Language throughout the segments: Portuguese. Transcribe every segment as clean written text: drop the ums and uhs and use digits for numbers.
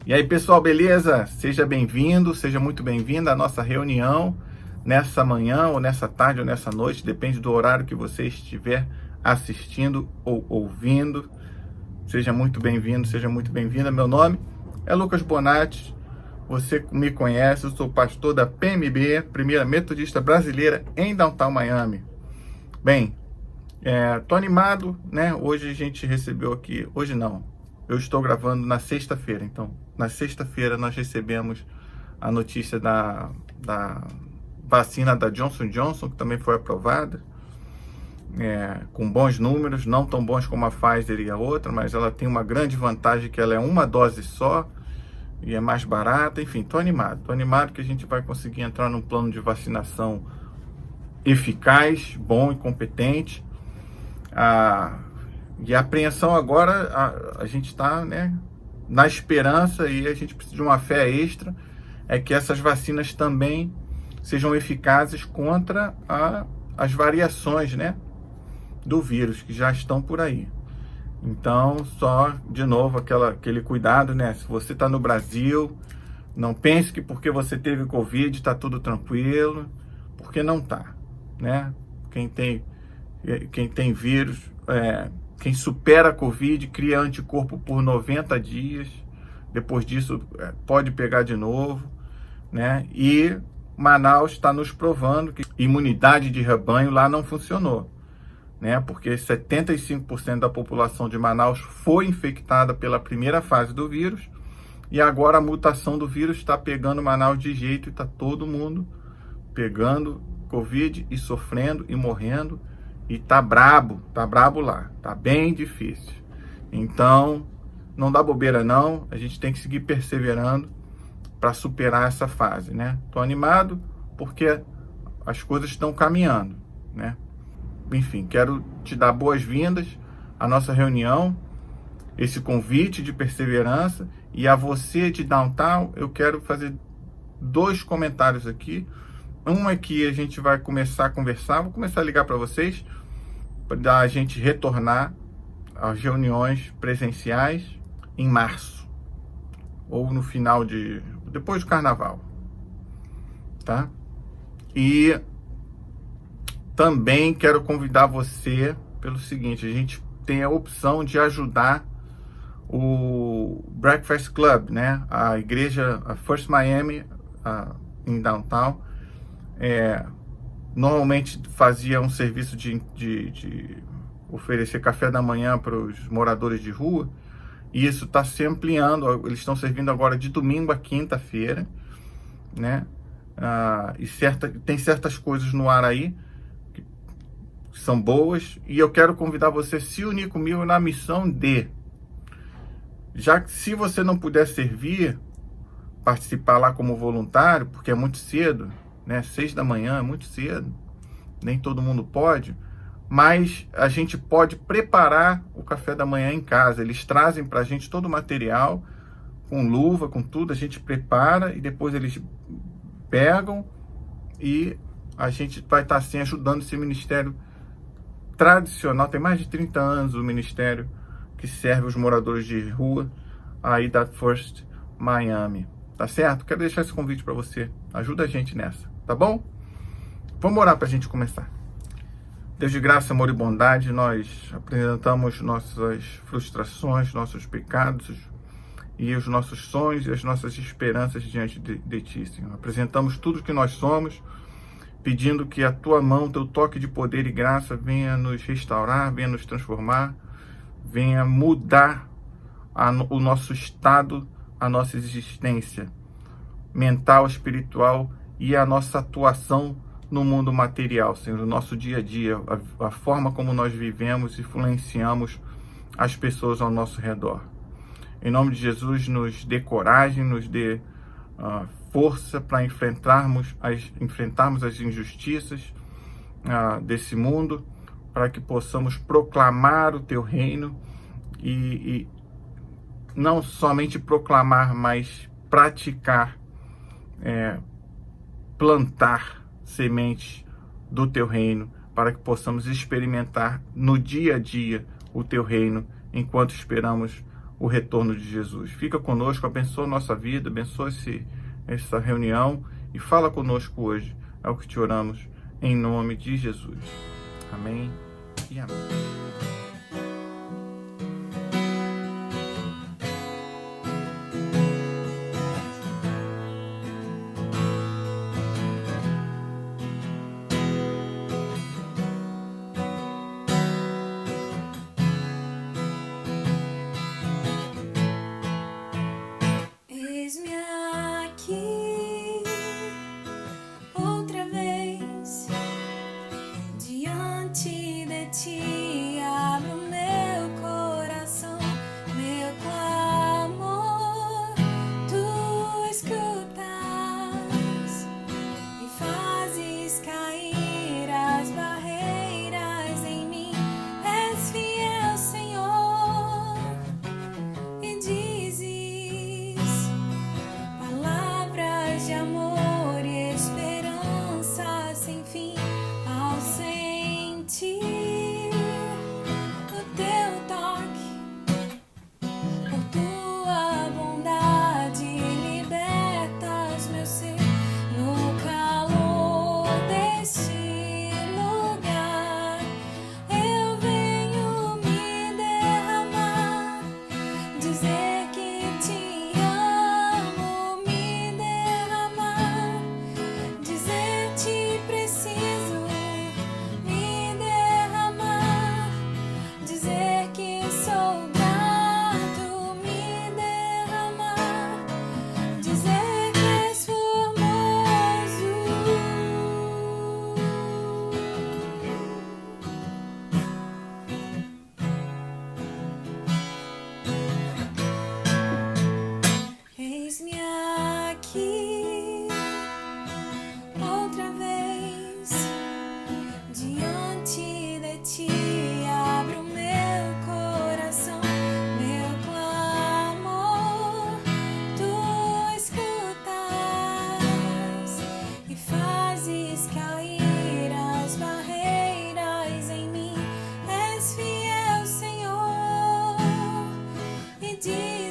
E aí, pessoal, beleza? Seja bem-vindo, seja muito bem-vinda à nossa reunião nessa manhã, ou nessa tarde, ou nessa noite, depende do horário que você estiver assistindo ou ouvindo. Seja muito bem-vindo, seja muito bem-vinda. Meu nome é Lucas Bonatti, você me conhece, eu sou pastor da PMB, Primeira Metodista Brasileira em Downtown Miami. Bem, tô animado, né? Hoje a gente recebeu aqui, hoje não, eu estou gravando na sexta-feira, então na sexta-feira nós recebemos a notícia da vacina da Johnson & Johnson, que também foi aprovada, com bons números, não tão bons como a Pfizer e a outra, mas ela tem uma grande vantagem que ela é uma dose só e é mais barata. Enfim, tô animado que a gente vai conseguir entrar num plano de vacinação eficaz, bom e competente. E a apreensão agora, a gente está, né, na esperança, e a gente precisa de uma fé extra, é que essas vacinas também sejam eficazes contra as variações, né, do vírus que já estão por aí. Então, só, de novo, aquele cuidado, né, se você está no Brasil, não pense que porque você teve Covid está tudo tranquilo, porque não está, né? Quem tem vírus, quem supera a Covid cria anticorpo por 90 dias, depois disso pode pegar de novo, né? E Manaus está nos provando que imunidade de rebanho lá não funcionou, né? Porque 75% da população de Manaus foi infectada pela primeira fase do vírus, e agora a mutação do vírus está pegando Manaus de jeito, e está todo mundo pegando Covid e sofrendo e morrendo. E tá brabo lá, tá bem difícil. Então, não dá bobeira não, a gente tem que seguir perseverando para superar essa fase, né? Tô animado porque as coisas estão caminhando, né? Enfim, quero te dar boas-vindas à nossa reunião, esse convite de perseverança, e a você de Downtown, eu quero fazer 2 comentários aqui. Um é que a gente vai começar a conversar, vou começar a ligar para vocês, para a gente retornar às reuniões presenciais em março, ou no final depois do carnaval, tá? E também quero convidar você pelo seguinte: a gente tem a opção de ajudar o Breakfast Club, né? A igreja, a First Miami, em Downtown, normalmente fazia um serviço de oferecer café da manhã para os moradores de rua, e isso está se ampliando. Eles estão servindo agora de domingo a quinta-feira, né? Tem certas coisas no ar aí que são boas, e eu quero convidar você a se unir comigo na missão já que, se você não puder servir, participar lá como voluntário, porque é muito cedo, né? 6 da manhã é muito cedo, nem todo mundo pode, mas a gente pode preparar o café da manhã em casa. Eles trazem para a gente todo o material, com luva, com tudo, a gente prepara e depois eles pegam, e a gente vai estar assim ajudando esse ministério tradicional. Tem mais de 30 anos o ministério que serve os moradores de rua aí da First Miami, tá certo? Quero deixar esse convite para você, ajuda a gente nessa, tá bom? Vamos orar para a gente começar. Deus de graça, amor e bondade, nós apresentamos nossas frustrações, nossos pecados e os nossos sonhos e as nossas esperanças diante de Ti, Senhor. Apresentamos tudo que nós somos, pedindo que a Tua mão, Teu toque de poder e graça venha nos restaurar, venha nos transformar, venha mudar o nosso estado, a nossa existência mental, espiritual e a nossa atuação no mundo material, Senhor, no nosso dia a dia, a forma como nós vivemos e influenciamos as pessoas ao nosso redor. Em nome de Jesus, nos dê coragem, nos dê força para enfrentarmos as injustiças desse mundo, para que possamos proclamar o Teu reino, e não somente proclamar, mas praticar, plantar sementes do Teu reino, para que possamos experimentar no dia a dia o Teu reino, enquanto esperamos o retorno de Jesus. Fica conosco, abençoa a nossa vida, abençoa essa reunião e fala conosco hoje. É o que te oramos em nome de Jesus. Amém e amém. Eis-me aqui, outra vez, diante de ti, abro meu coração, meu clamor, tu escutas e fazes cair as barreiras em mim. És fiel, Senhor, e dizes palavras de amor e esperança sem fim. Ao sentir o teu toque, por tua bondade libertas meu ser. No calor deste lugar eu venho me derramar, dizer que te amo, me derramar, dizer te preciso, me derramar, dizer que sou grato, me derramar, dizer que és formoso. Eis-me aqui, outra vez, diante de ti, abro meu coração, meu clamor, tu escutas e fazes cair as barreiras em mim. És fiel, Senhor, e dizes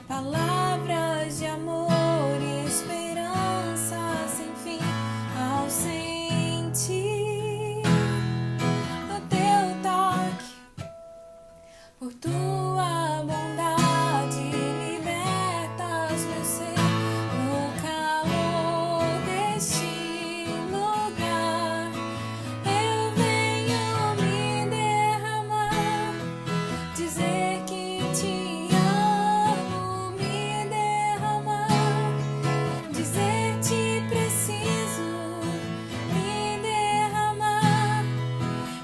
palavras de amor e esperança sem fim. Ao sentir o teu toque, por tua bondade libertas meu ser. No calor deste lugar eu venho me derramar, dizer que te amo, me derramar, dizer te preciso, me derramar,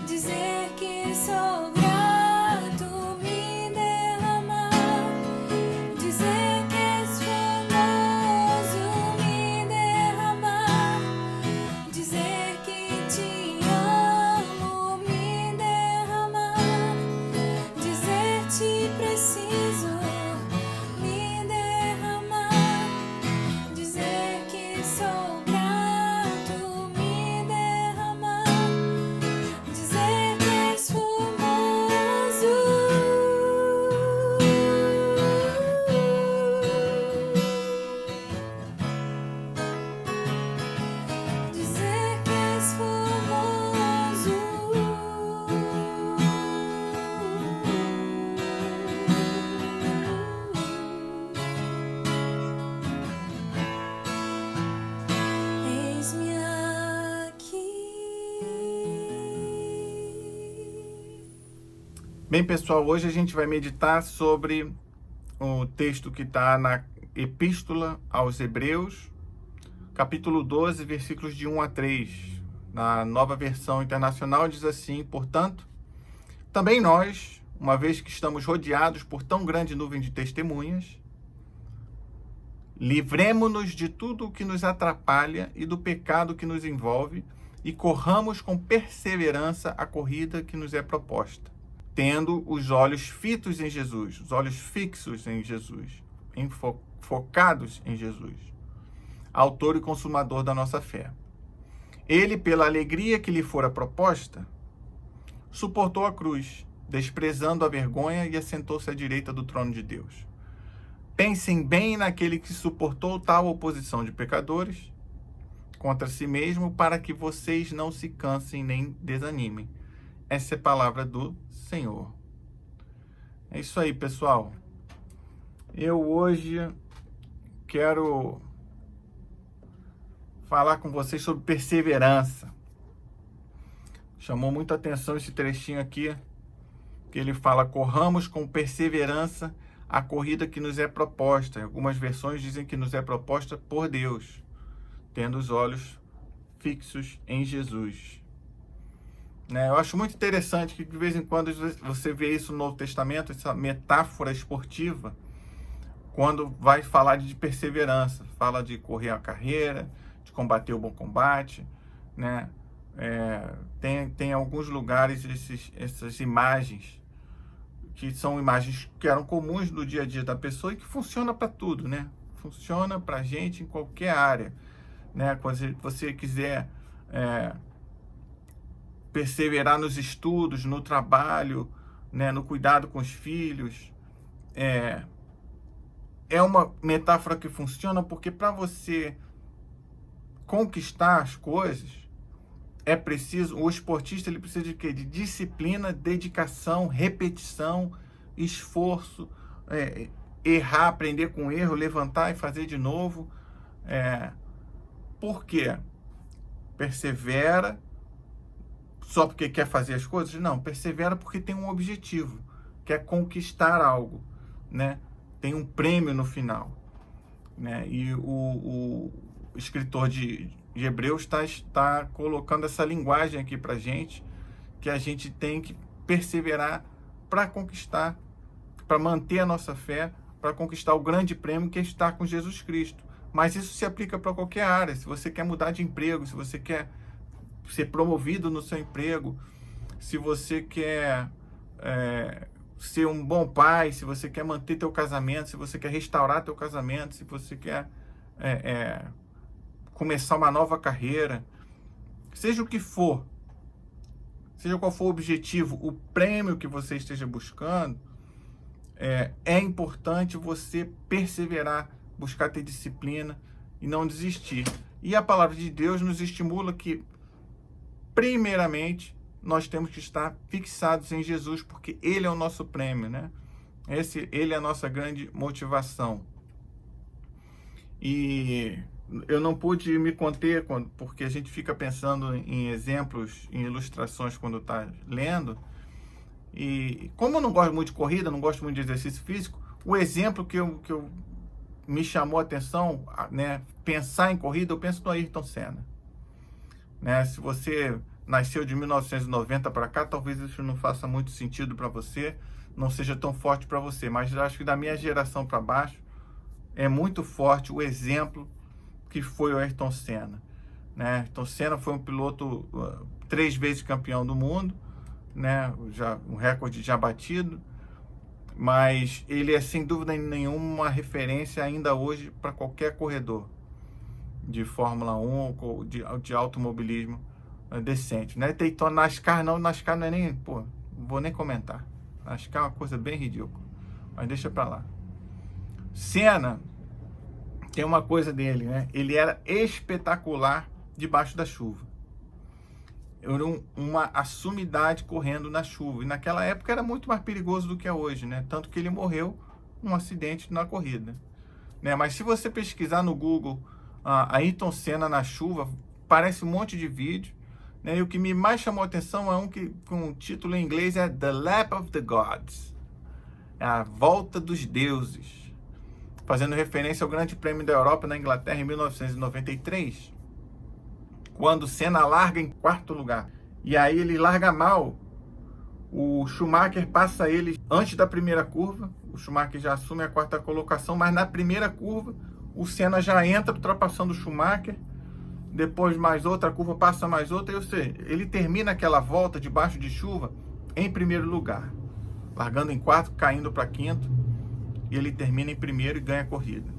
dizer que sou grato, me derramar, dizer que és formoso, me derramar, dizer que te amo, me derramar, dizer te preciso, me derramar, dizer que sou grato, me derramar, dizer que és formoso. Dizer que és formoso. Eis-me aqui. Bem, pessoal, hoje a gente vai meditar sobre o texto que está na Epístola aos Hebreus, capítulo 12, versículos de 1 a 3. Na Nova Versão Internacional diz assim: portanto, também nós, uma vez que estamos rodeados por tão grande nuvem de testemunhas, livremo-nos de tudo o que nos atrapalha e do pecado que nos envolve e corramos com perseverança a corrida que nos é proposta, tendo os olhos fitos em Jesus, os olhos fixos em Jesus, focados em Jesus, autor e consumador da nossa fé. Ele, pela alegria que lhe fora proposta, suportou a cruz, desprezando a vergonha, e assentou-se à direita do trono de Deus. Pensem bem naquele que suportou tal oposição de pecadores contra si mesmo, para que vocês não se cansem nem desanimem. Essa é a palavra do Senhor. É isso aí, pessoal. Eu hoje quero falar com vocês sobre perseverança. Chamou muita atenção esse trechinho aqui, que ele fala: corramos com perseverança a corrida que nos é proposta. Algumas versões dizem que nos é proposta por Deus, tendo os olhos fixos em Jesus. Eu acho muito interessante que de vez em quando você vê isso no Novo Testamento, essa metáfora esportiva, quando vai falar de perseverança. Fala de correr a carreira, de combater o bom combate, né? Tem alguns lugares essas imagens, que são imagens que eram comuns do dia a dia da pessoa e que funciona para tudo, né? Funciona para a gente em qualquer área, né? Quando você quiser perseverar nos estudos, no trabalho, né? No cuidado com os filhos, é uma metáfora que funciona, porque para você conquistar as coisas, é preciso, o esportista ele precisa de quê? De disciplina, dedicação, repetição, esforço, errar, aprender com erro, levantar e fazer de novo. Por quê? Persevera só porque quer fazer as coisas? Não, persevera porque tem um objetivo, quer conquistar algo, né? Tem um prêmio no final, né? E o escritor de Hebreus está colocando essa linguagem aqui para a gente, que a gente tem que perseverar para conquistar, para manter a nossa fé, para conquistar o grande prêmio que é estar com Jesus Cristo. Mas isso se aplica para qualquer área. Se você quer mudar de emprego, se você quer ser promovido no seu emprego, se você quer ser um bom pai, se você quer manter teu casamento, se você quer restaurar teu casamento, se você quer começar uma nova carreira, seja o que for, seja qual for o objetivo, o prêmio que você esteja buscando, é importante você perseverar, buscar ter disciplina e não desistir. E a palavra de Deus nos estimula que, primeiramente, nós temos que estar fixados em Jesus, porque Ele é o nosso prêmio, né? Ele é a nossa grande motivação. E eu não pude me conter, porque a gente fica pensando em exemplos, em ilustrações quando está lendo. E como eu não gosto muito de corrida, não gosto muito de exercício físico, o exemplo que me chamou a atenção, né, pensar em corrida, eu penso no Ayrton Senna. Né? Se você nasceu de 1990 para cá, talvez isso não faça muito sentido para você, não seja tão forte para você, mas eu acho que da minha geração para baixo é muito forte o exemplo que foi o Ayrton Senna, né? Ayrton Senna foi um piloto 3 vezes campeão do mundo, né? Já um recorde já batido, mas ele é sem dúvida nenhuma uma referência ainda hoje para qualquer corredor de Fórmula 1 ou de automobilismo decente, né? Então, NASCAR não é nem, não vou nem comentar. NASCAR é uma coisa bem ridícula, mas deixa para lá. Senna tem uma coisa dele, né? Ele era espetacular debaixo da chuva. Era uma assumidade correndo na chuva. E naquela época era muito mais perigoso do que é hoje, né? Tanto que ele morreu num acidente na corrida, né? Mas se você pesquisar no Google Ayrton Senna na chuva, parece um monte de vídeo, né? E o que me mais chamou a atenção é um que com o título em inglês é The Lap of the Gods, a volta dos deuses, fazendo referência ao Grande Prêmio da Europa na Inglaterra em 1993, quando Senna larga em 4º lugar. E aí ele larga mal. O Schumacher passa ele antes da primeira curva. O Schumacher já assume a 4ª colocação, mas na primeira curva o Senna já entra ultrapassando o Schumacher. Depois mais outra curva, passa mais outra. Ou seja, ele termina aquela volta debaixo de chuva em 1º lugar, largando em 4º, caindo para 5º. E ele termina em 1º e ganha a corrida,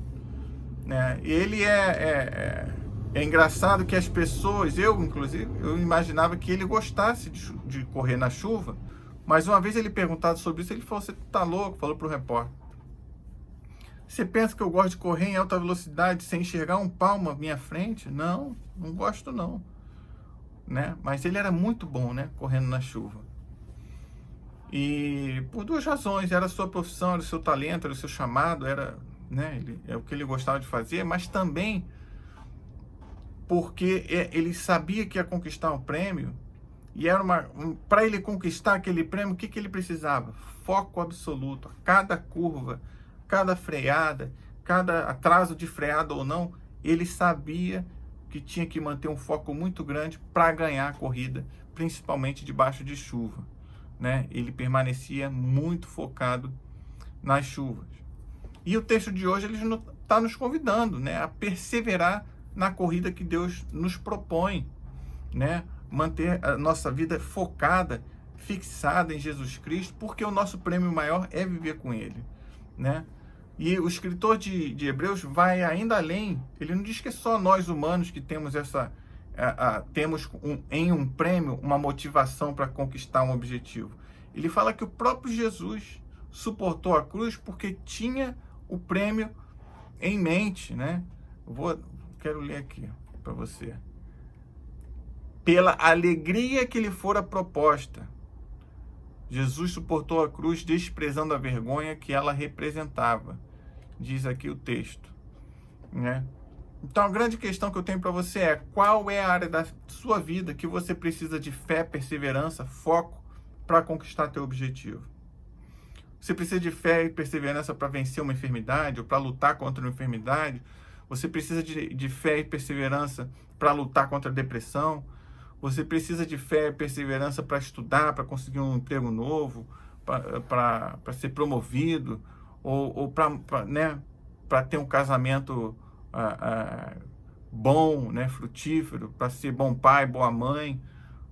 né? Ele é engraçado que as pessoas, eu inclusive, eu imaginava que ele gostasse de correr na chuva, Mas uma vez ele perguntado sobre isso, ele falou, você tá louco? Falou para o repórter. Você pensa que eu gosto de correr em alta velocidade sem enxergar um palmo à minha frente? Não, não gosto não. Né? Mas ele era muito bom, né? Correndo na chuva. E por duas razões, era a sua profissão, era o seu talento, era o seu chamado, era, né? É o que ele gostava de fazer, mas também porque ele sabia que ia conquistar um prêmio, e era para ele conquistar aquele prêmio, o que ele precisava? Foco absoluto. Cada curva, cada freada, cada atraso de freada ou não, ele sabia que tinha que manter um foco muito grande para ganhar a corrida, principalmente debaixo de chuva, né? Ele permanecia muito focado nas chuvas. E o texto de hoje ele está nos convidando, né, a perseverar na corrida que Deus nos propõe, né? Manter a nossa vida focada, fixada em Jesus Cristo, porque o nosso prêmio maior é viver com Ele, né? E o escritor de Hebreus vai ainda além. Ele não diz que é só nós humanos que temos em um prêmio uma motivação para conquistar um objetivo. Ele fala que o próprio Jesus suportou a cruz porque tinha o prêmio em mente, né? Quero ler aqui para você. Pela alegria que lhe fora proposta, Jesus suportou a cruz, desprezando a vergonha que ela representava. Diz aqui o texto, né? Então a grande questão que eu tenho para você é: qual é a área da sua vida que você precisa de fé, perseverança, foco para conquistar teu objetivo? Você precisa de fé e perseverança para vencer uma enfermidade ou para lutar contra uma enfermidade? Você precisa de fé e perseverança para lutar contra a depressão? Você precisa de fé e perseverança para estudar, para conseguir um emprego novo, para ser promovido, ou para ter um casamento bom, né, frutífero, para ser bom pai, boa mãe,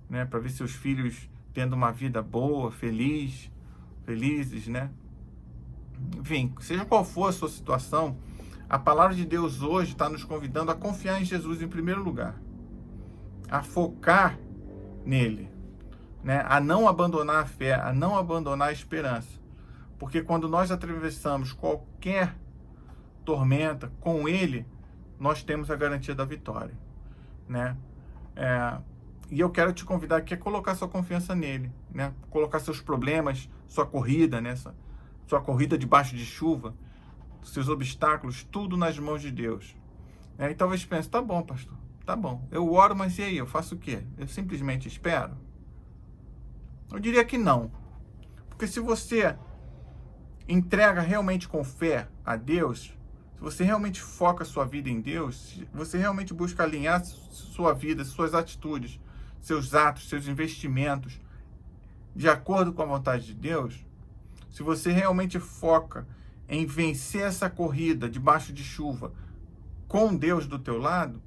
né, para ver seus filhos tendo uma vida boa, felizes, né? Enfim, seja qual for a sua situação, a palavra de Deus hoje está nos convidando a confiar em Jesus em primeiro lugar, a focar nele, né? A não abandonar a fé, a não abandonar a esperança. Porque quando nós atravessamos qualquer tormenta com ele, nós temos a garantia da vitória, né? E eu quero te convidar aqui a colocar sua confiança nele, né? Colocar seus problemas, sua corrida, né? Sua corrida debaixo de chuva, seus obstáculos, tudo nas mãos de Deus. E talvez pense, tá bom, pastor, tá bom, eu oro, mas e aí, eu faço o quê? Eu simplesmente espero? Eu diria que não. Porque se você entrega realmente com fé a Deus, se você realmente foca a sua vida em Deus, se você realmente busca alinhar sua vida, suas atitudes, seus atos, seus investimentos de acordo com a vontade de Deus, se você realmente foca em vencer essa corrida debaixo de chuva com Deus do teu lado,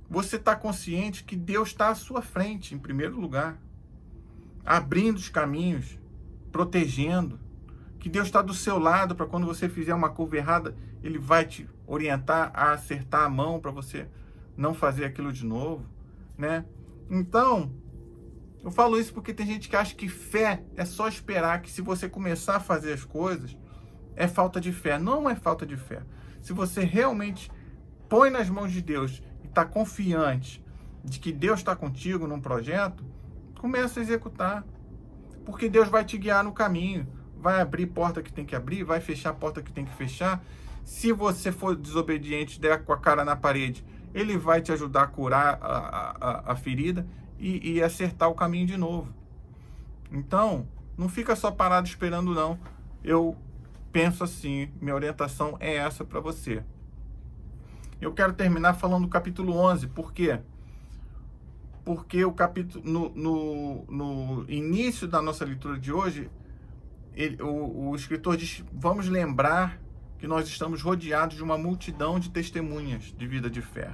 você está consciente que Deus está à sua frente, em primeiro lugar, abrindo os caminhos, protegendo, que Deus está do seu lado para quando você fizer uma curva errada, Ele vai te orientar a acertar a mão para você não fazer aquilo de novo, né? Então, eu falo isso porque tem gente que acha que fé é só esperar, que se você começar a fazer as coisas, é falta de fé. Não é falta de fé. Se você realmente põe nas mãos de Deus e está confiante de que Deus está contigo num projeto, começa a executar. Porque Deus vai te guiar no caminho. Vai abrir porta que tem que abrir, vai fechar porta que tem que fechar. Se você for desobediente, der com a cara na parede, Ele vai te ajudar a curar a ferida e acertar o caminho de novo. Então, não fica só parado esperando, não. Eu penso assim, minha orientação é essa para você. Eu quero terminar falando do capítulo 11. Por quê? Porque o capítulo, no início da nossa leitura de hoje, o escritor diz, vamos lembrar que nós estamos rodeados de uma multidão de testemunhas de vida de fé.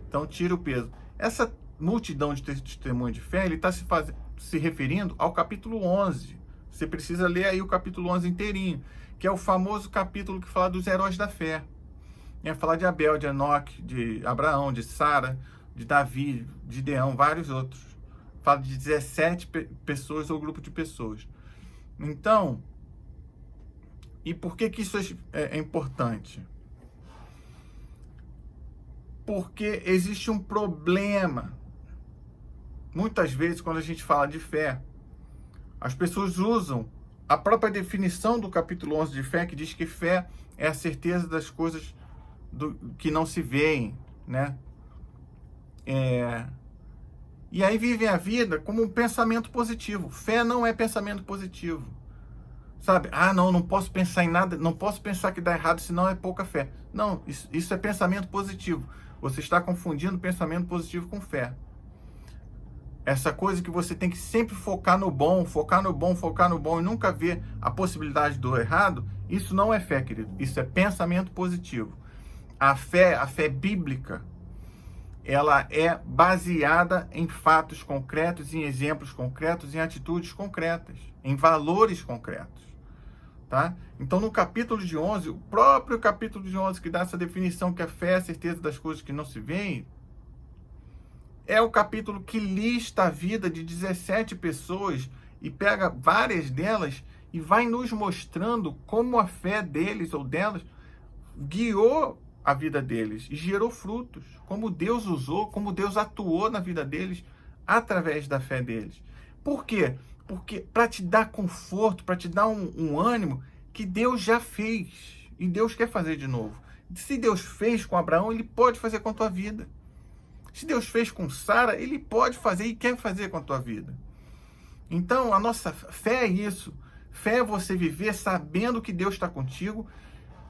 Então, tira o peso. Essa multidão de testemunhas de fé, ele está se referindo ao capítulo 11. Você precisa ler aí o capítulo 11 inteirinho, que é o famoso capítulo que fala dos heróis da fé. Falar de Abel, de Enoque, de Abraão, de Sara, de Davi, de Gideão, vários outros. fala de 17 pessoas ou grupo de pessoas. Então, e por que isso é importante? Porque existe um problema. Muitas vezes, quando a gente fala de fé, as pessoas usam a própria definição do capítulo 11 de fé, que diz que fé é a certeza das coisas que não se veem, né? E aí vivem a vida como um pensamento positivo. Fé não é pensamento positivo. Sabe? Não posso pensar em nada, não posso pensar que dá errado, senão é pouca fé. Não, isso é pensamento positivo. Você está confundindo pensamento positivo com fé. Essa coisa que você tem que sempre focar no bom, focar no bom, focar no bom e nunca ver a possibilidade do errado, isso não é fé, querido. Isso é pensamento positivo. A fé bíblica, ela é baseada em fatos concretos, em exemplos concretos, em atitudes concretas, em valores concretos. Tá? Então, no capítulo de 11, o próprio capítulo de 11, que dá essa definição que a fé é a certeza das coisas que não se veem, é o capítulo que lista a vida de 17 pessoas e pega várias delas e vai nos mostrando como a fé deles ou delas guiou a vida deles e gerou frutos, como Deus usou, como Deus atuou na vida deles através da fé deles. Por quê? Porque para te dar conforto, para te dar um ânimo que Deus já fez e Deus quer fazer de novo. Se Deus fez com Abraão, Ele pode fazer com a tua vida. Se Deus fez com Sara, Ele pode fazer e quer fazer com a tua vida. Então, a nossa fé é isso. Fé é você viver sabendo que Deus está contigo,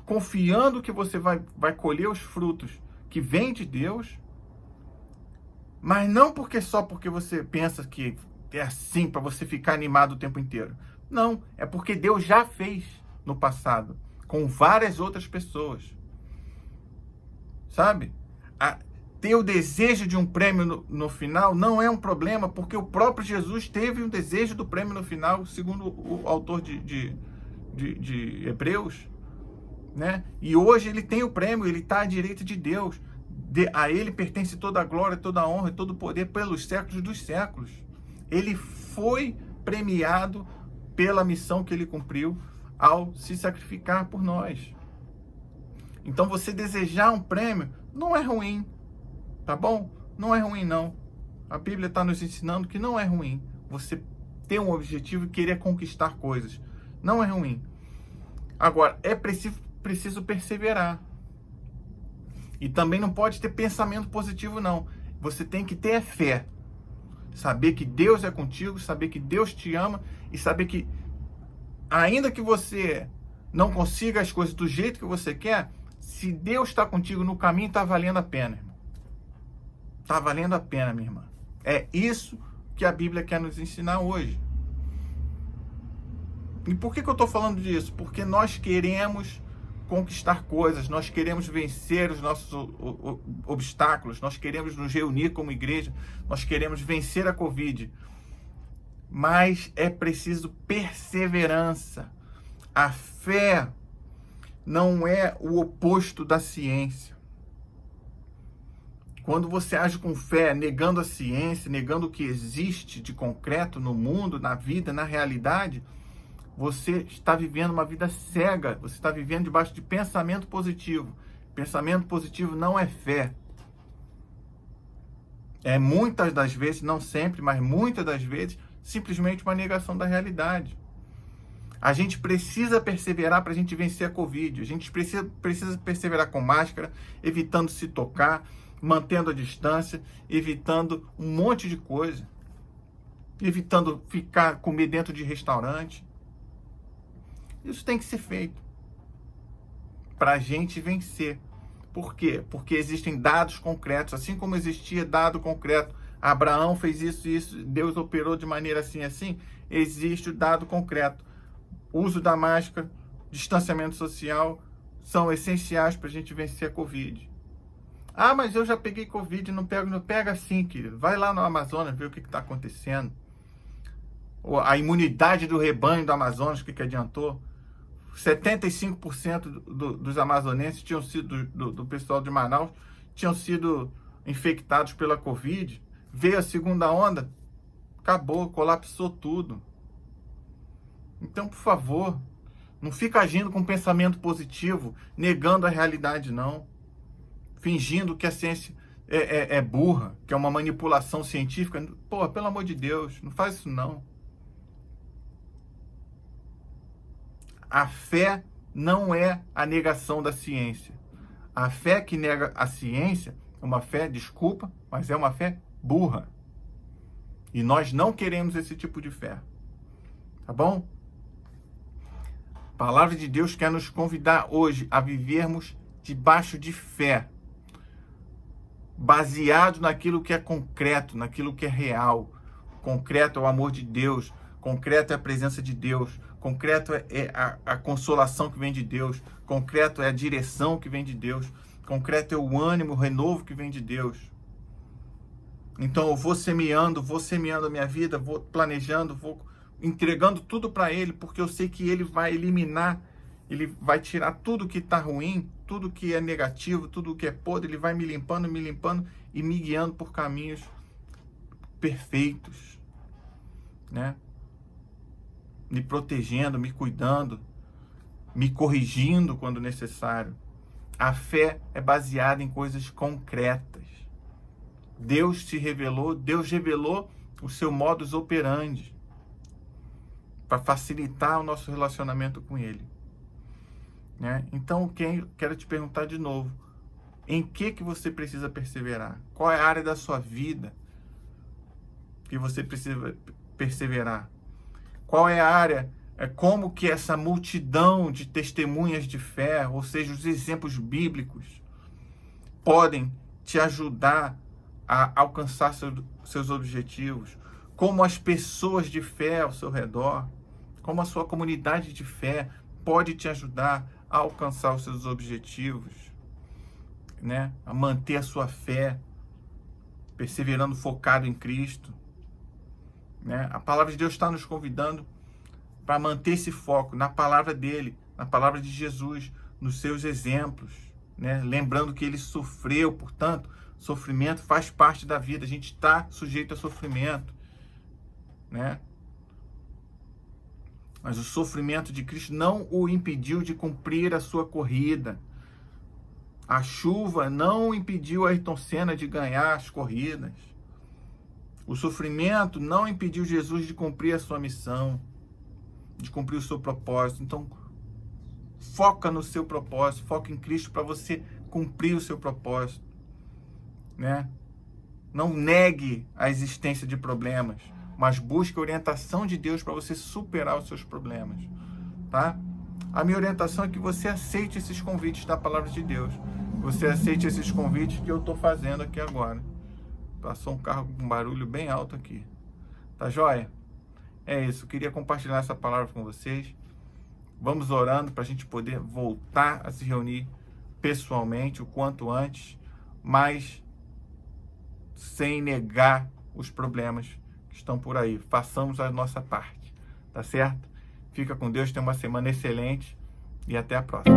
confiando que você vai colher os frutos que vêm de Deus, mas não só porque você pensa que é assim, para você ficar animado o tempo inteiro. Não, é porque Deus já fez no passado, com várias outras pessoas. Sabe? Ter o desejo de um prêmio no final não é um problema, porque o próprio Jesus teve um desejo do prêmio no final, segundo o autor de Hebreus, né? E hoje ele tem o prêmio, ele está à direita de Deus. A ele pertence toda a glória, toda a honra e todo o poder pelos séculos dos séculos. Ele foi premiado pela missão que ele cumpriu ao se sacrificar por nós. Então você desejar um prêmio não é ruim. Tá bom? Não é ruim, não. A Bíblia está nos ensinando que não é ruim você ter um objetivo e querer conquistar coisas. Não é ruim. Agora, é preciso perseverar. E também não pode ter pensamento positivo, não. Você tem que ter fé. Saber que Deus é contigo, saber que Deus te ama e saber que, ainda que você não consiga as coisas do jeito que você quer, se Deus está contigo no caminho, está valendo a pena, irmão. Está valendo a pena, minha irmã. É isso que a Bíblia quer nos ensinar hoje. E por que eu estou falando disso? Porque nós queremos conquistar coisas, nós queremos vencer os nossos obstáculos, nós queremos nos reunir como igreja, nós queremos vencer a Covid. Mas é preciso perseverança. A fé não é o oposto da ciência. Quando você age com fé, negando a ciência, negando o que existe de concreto no mundo, na vida, na realidade, você está vivendo uma vida cega. Você está vivendo debaixo de pensamento positivo. Pensamento positivo não é fé. É muitas das vezes, não sempre, mas muitas das vezes, simplesmente uma negação da realidade. A gente precisa perseverar para a gente vencer a Covid. A gente precisa perseverar com máscara, evitando se tocar, mantendo a distância, evitando um monte de coisa, evitando comer dentro de restaurante. Isso tem que ser feito para a gente vencer. Por quê? Porque existem dados concretos, assim como existia dado concreto, Abraão fez isso e isso, Deus operou de maneira assim, existe o dado concreto. Uso da máscara, distanciamento social são essenciais para a gente vencer a Covid. Mas eu já peguei Covid, não pega sim, querido. Vai lá no Amazonas ver o que está acontecendo. A imunidade do rebanho do Amazonas, o que adiantou? 75% dos amazonenses tinham sido, do pessoal de Manaus, tinham sido infectados pela Covid. Veio a segunda onda, Acabou, colapsou tudo. Então, por favor, não fica agindo com pensamento positivo, negando a realidade, não. Fingindo que a ciência é burra, que é uma manipulação científica. Pô, pelo amor de Deus, não faz isso não. A fé não é a negação da ciência. A fé que nega a ciência é uma fé, desculpa, mas é uma fé burra. E nós não queremos esse tipo de fé. Tá bom? A palavra de Deus quer nos convidar hoje a vivermos debaixo de fé, baseado naquilo que é concreto, naquilo que é real. Concreto é o amor de Deus, concreto é a presença de Deus, concreto é a consolação que vem de Deus, concreto é a direção que vem de Deus, concreto é o ânimo, o renovo que vem de Deus. Então eu vou semeando a minha vida, vou planejando, vou entregando tudo para Ele, porque eu sei que Ele vai eliminar, Ele vai tirar tudo que está ruim, tudo que é negativo, tudo que é podre, Ele vai me limpando e me guiando por caminhos perfeitos, né? Me protegendo, me cuidando, me corrigindo quando necessário. A fé é baseada em coisas concretas. Deus revelou o seu modus operandi para facilitar o nosso relacionamento com Ele, né? Então, quero te perguntar de novo, em que você precisa perseverar? Qual é a área da sua vida que você precisa perseverar? Qual é a área, como que essa multidão de testemunhas de fé, ou seja, os exemplos bíblicos, podem te ajudar a alcançar seus objetivos? Como as pessoas de fé ao seu redor, como a sua comunidade de fé pode te ajudar a alcançar os seus objetivos, né? A manter a sua fé, perseverando focado em Cristo, né? A palavra de Deus está nos convidando para manter esse foco na palavra dele, na palavra de Jesus, nos seus exemplos, né? Lembrando que ele sofreu, portanto, sofrimento faz parte da vida, a gente está sujeito a sofrimento, né? Mas o sofrimento de Cristo não o impediu de cumprir a sua corrida. A chuva não impediu a Ayrton Senna de ganhar as corridas. O sofrimento não impediu Jesus de cumprir a sua missão, de cumprir o seu propósito. Então, foca no seu propósito, foca em Cristo para você cumprir o seu propósito, né? Não negue a existência de problemas, mas busque a orientação de Deus para você superar os seus problemas, tá? A minha orientação é que você aceite esses convites da palavra de Deus. Você aceite esses convites que eu estou fazendo aqui agora. Passou um carro com um barulho bem alto aqui. Tá joia? É isso. Eu queria compartilhar essa palavra com vocês. Vamos orando para a gente poder voltar a se reunir pessoalmente o quanto antes, mas sem negar os problemas que estão por aí. Façamos a nossa parte, tá certo? Fica com Deus, tenha uma semana excelente e até a próxima.